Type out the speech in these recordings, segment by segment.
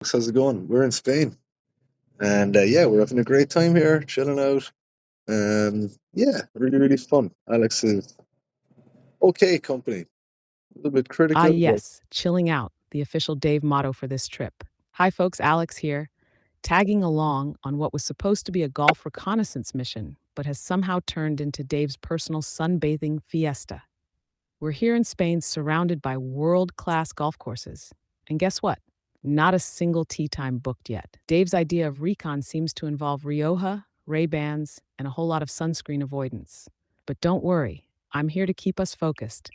How's it going? We're in Spain, and yeah, we're having a great time here, chilling out. Yeah, really, really fun. Alex is okay company, a little bit Ah, critical, but yes, chilling out, the official Dave motto for this trip. Hi, folks, Alex here, tagging along on what was supposed to be a golf reconnaissance mission, but has somehow turned into Dave's personal sunbathing fiesta. We're here in Spain, surrounded by world class golf courses. And guess what? Not a single tee time booked yet. Dave's idea of Recon seems to involve Rioja, Ray-Bans, and a whole lot of sunscreen avoidance. But don't worry, I'm here to keep us focused.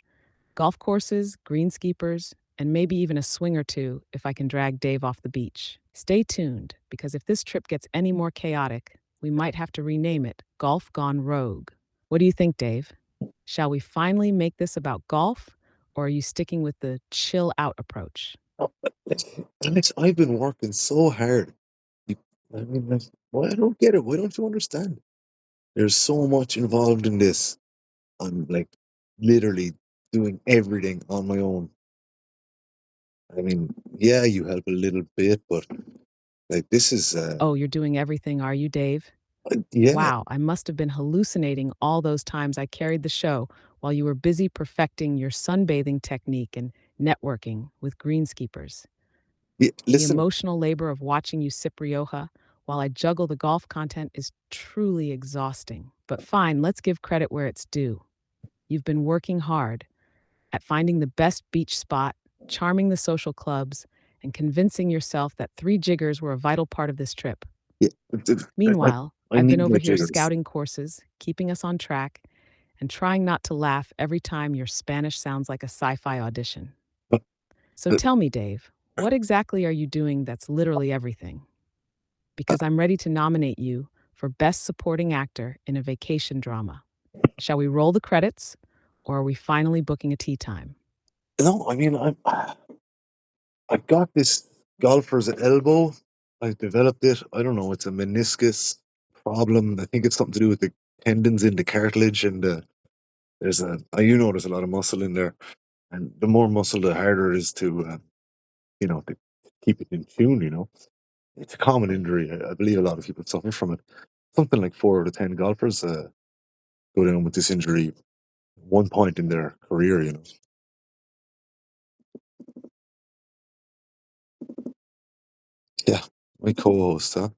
Golf courses, greenskeepers, and maybe even a swing or two if I can drag Dave off the beach. Stay tuned, because if this trip gets any more chaotic, we might have to rename it Golf Gone Rogue. What do you think, Dave? Shall we finally make this about golf, or are you sticking with the chill out approach? oh, Alex, I've been working so hard. You, why I don't get it? Why don't you understand? There's so much involved in this. I'm like literally doing everything on my own. Yeah, you help a little bit, but like this is, Oh, you're doing everything, are you, Dave? yeah, Wow, I must have been hallucinating all those times I carried the show while you were busy perfecting your sunbathing technique and networking with greenskeepers. yeah. The Listen, emotional labor of watching you sip Rioja while I juggle the golf content is truly exhausting. But fine, let's give credit where it's due. You've been working hard at finding the best beach spot, charming the social clubs, and convincing yourself that three jiggers were a vital part of this trip. yeah, Meanwhile, I I've been need over my here jiggers. scouting courses, keeping us on track, and trying not to laugh every time your Spanish sounds like a sci fi audition. But, So but tell me, Dave, what exactly are you doing that's literally everything? uh, Because I'm ready to nominate you for Best Supporting Actor in a Vacation Drama. Shall we roll the credits, or are we finally booking a tea time? no, I've got this golfer's elbow. I've developed it. I don't know. It's a meniscus problem. I think it's something to do with the tendons in the cartilage, and there's a lot of muscle in there, and the more muscle, the harder it is to keep it in tune. It's a common injury. I believe a lot of people suffer from it. Something like 4 out of 10 golfers go down with this injury at one point in their career. Yeah, my co-host, huh?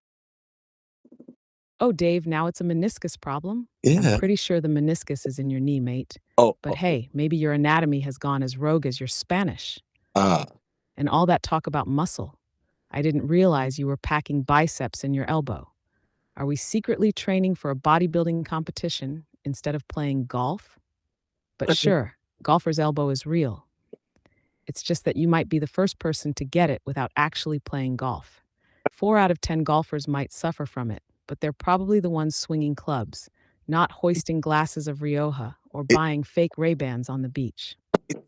Oh, Dave, now it's a meniscus problem? I'm Yeah. pretty sure the meniscus is in your knee, mate. Oh, But hey, maybe your anatomy has gone as rogue as your Spanish. ah, And all that talk about muscle. I didn't realize you were packing biceps in your elbow. Are we secretly training for a bodybuilding competition instead of playing golf? But I mean, sure, golfer's elbow is real. It's just that you might be the first person to get it without actually playing golf. 4 out of 10 golfers might suffer from it, but they're probably the ones swinging clubs, not hoisting glasses of Rioja or it, buying fake Ray-Bans on the beach. it,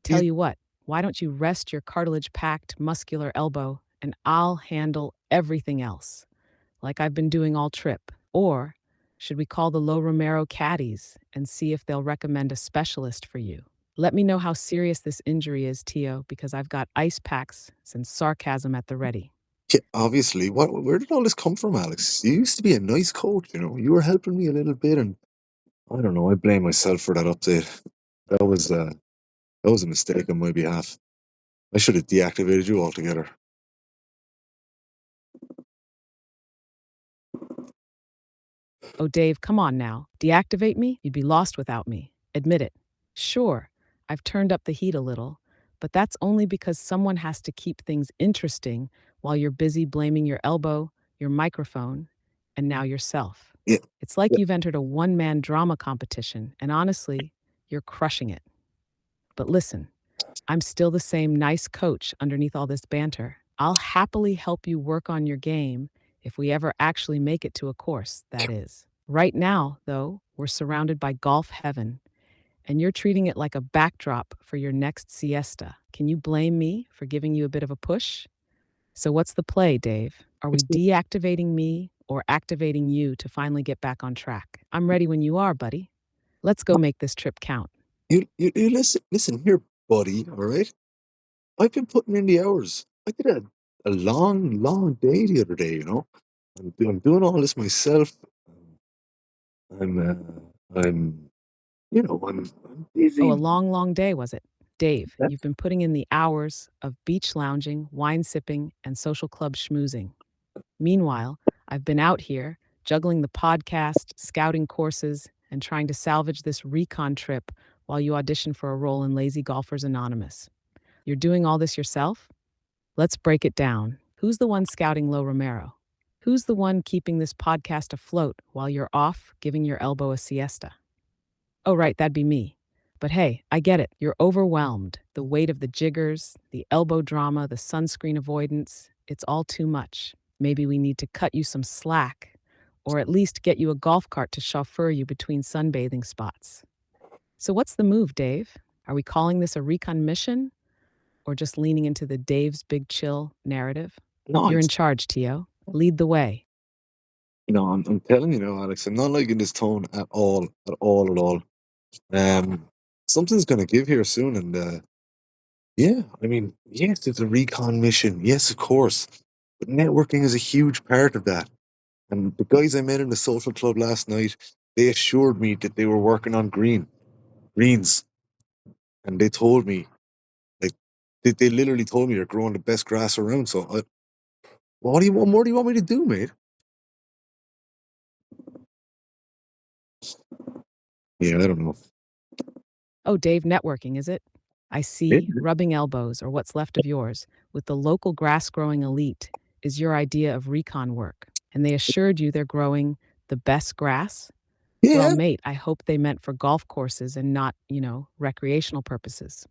Tell it, you what, why don't you rest your cartilage-packed muscular elbow and I'll handle everything else, like I've been doing all trip? Or should we call the Lo Romero caddies and see if they'll recommend a specialist for you? Let me know how serious this injury is, Tio, because I've got ice packs and sarcasm at the ready. yeah, obviously, where did all this come from, Alex? You used to be a nice coach. You were helping me a little bit, and I don't know. I blame myself for that update. That was uh, that was a mistake on my behalf. I should have deactivated you altogether. Oh, Dave, come on now. Deactivate me? You'd be lost without me. Admit it. Sure, I've turned up the heat a little, but that's only because someone has to keep things interesting while you're busy blaming your elbow, your microphone, and now yourself. Yeah, It's like yeah. you've entered a one-man drama competition, and honestly, you're crushing it. But listen, I'm still the same nice coach underneath all this banter. I'll happily help you work on your game if we ever actually make it to a course, that is. Right now, though, we're surrounded by golf heaven, and you're treating it like a backdrop for your next siesta. Can you blame me for giving you a bit of a push? So, what's the play, Dave? Are we deactivating me or activating you to finally get back on track? I'm ready when you are, buddy. Let's go make this trip count. You listen here, buddy. All right. I've been putting in the hours. I did a long, long day the other day. I'm doing all this myself. I'm I'm Oh, a busy. long, long day, was it? Dave, you've That's been putting in the hours of beach lounging, wine sipping, and social club schmoozing. Meanwhile, I've been out here juggling the podcast, scouting courses, and trying to salvage this recon trip while you audition for a role in Lazy Golfers Anonymous. You're doing all this yourself? Let's break it down. Who's the one scouting Lo Romero? Who's the one keeping this podcast afloat while you're off giving your elbow a siesta? Oh, right, that'd be me. But hey, I get it. You're overwhelmed. The weight of the jiggers, the elbow drama, the sunscreen avoidance, it's all too much. Maybe we need to cut you some slack, or at least get you a golf cart to chauffeur you between sunbathing spots. So, what's the move, Dave? Are we calling this a recon mission, or just leaning into the Dave's Big Chill narrative? no, You're in it's charge, Tio. Lead the way. I'm telling you now, Alex. I'm not liking this tone at all, at all, at all. Um, Something's gonna give here soon, and yeah, I mean, yes, it's a recon mission. Yes, of course, but networking is a huge part of that. And the guys I met in the social club last night, they assured me that they were working on greens, and they told me like they literally told me they're growing the best grass around. So, what do you want? More do you want me to do, mate? Yeah, I don't know. Oh, Dave, networking, is it? I see Maybe. rubbing elbows, or what's left of yours, with the local grass growing elite is your idea of recon work. And they assured you they're growing the best grass? Well, Yeah. mate, I hope they meant for golf courses and not, recreational purposes.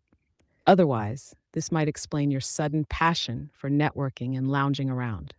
Otherwise, this might explain your sudden passion for networking and lounging around.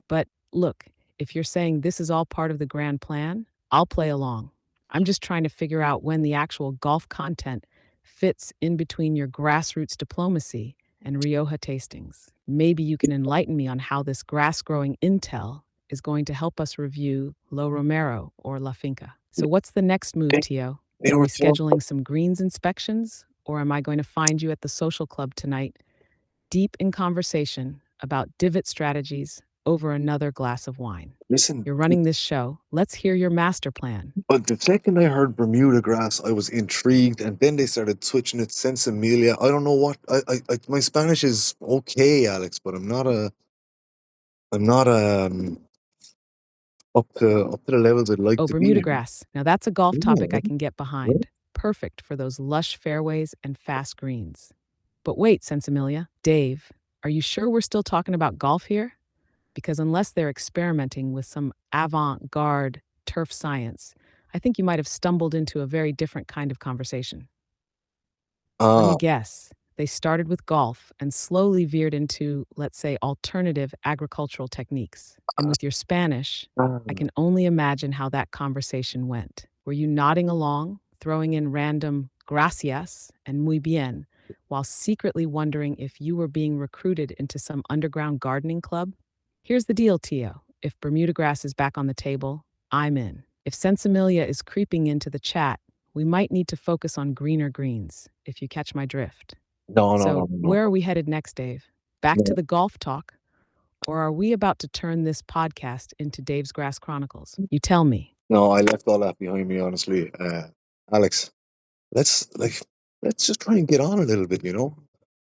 But look, if you're saying this is all part of the grand plan, I'll play along. I'm just trying to figure out when the actual golf content fits in between your grassroots diplomacy and Rioja tastings. Maybe you can enlighten me on how this grass growing intel is going to help us review Lo Romero or La Finca. So, what's the next move, They, Tio? they Are were we talking. scheduling some greens inspections? Or am I going to find you at the social club tonight deep in conversation about divot strategies over another glass of wine? Listen, You're running this show. Let's hear your master plan. but the second I heard Bermuda grass, I was intrigued, and then they started switching it Sensimilia. I don't know what my Spanish is okay, Alex, but I'm not up to the levels I'd like Oh, to be. Bermuda grass. Now that's a golf topic I Yeah. can get behind. Perfect for those lush fairways and fast greens. But wait, Sensimilia, Dave, are you sure we're still talking about golf here? Because unless they're experimenting with some avant garde turf science, I think you might have stumbled into a very different kind of conversation. Let me Ah, guess. They started with golf and slowly veered into, let's say, alternative agricultural techniques. And with your Spanish, I ah, can only imagine how that conversation went. Were you nodding along, throwing in random gracias and muy bien, while secretly wondering if you were being recruited into some underground gardening club? Here's the deal, Tio. If Bermuda grass is back on the table, I'm in. If Sensimilia is creeping into the chat, we might need to focus on greener greens, if you catch my drift. no, no, no, So, no, where are we headed next, Dave? Back to no, the golf talk? Or are we about to turn this podcast into Dave's Grass Chronicles? You tell me. no. I left all that behind me, honestly. Alex, let's like let's just try and get on a little bit.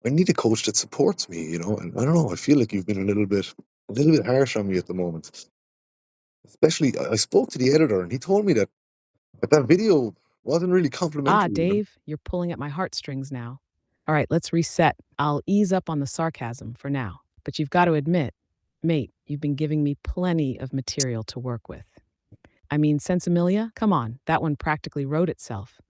I need a coach that supports me. And I don't know. I feel like you've been a little bit harsh on me at the moment. Especially, I spoke to the editor, and he told me that video wasn't really Ah, complimentary. Dave, you're pulling at my heartstrings now. All right, let's reset. I'll ease up on the sarcasm for now. But you've got to admit, mate, you've been giving me plenty of material to work with. I mean, Sensimilia, come on, that one practically wrote itself.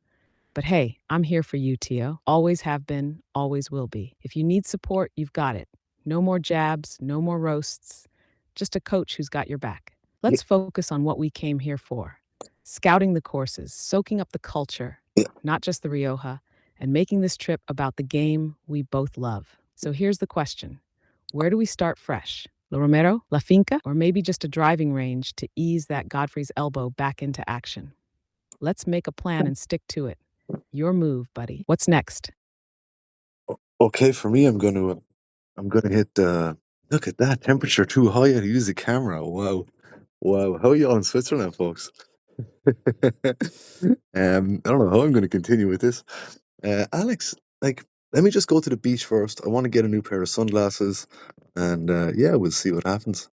But hey, I'm here for you, Tio. Always have been, always will be. If you need support, you've got it. No more jabs, no more roasts. Just a coach who's got your back. Yeah, Let's focus on what we came here for: scouting the courses, soaking up the culture, yeah. not just the Rioja, and making this trip about the game we both love. So here's the question: where do we start fresh? La Romero, La Finca, or maybe just a driving range to ease that Godfrey's elbow back into action? Let's make a plan and stick to it. Your move, buddy. What's next? Okay, for me, I'm gonna hit. Look at that temperature too high to use the camera. Wow. Wow. How are you all in Switzerland, folks? I don't know how I'm going to continue with this. Alex, like, let me just go to the beach first. I want to get a new pair of sunglasses, and yeah, we'll see what happens.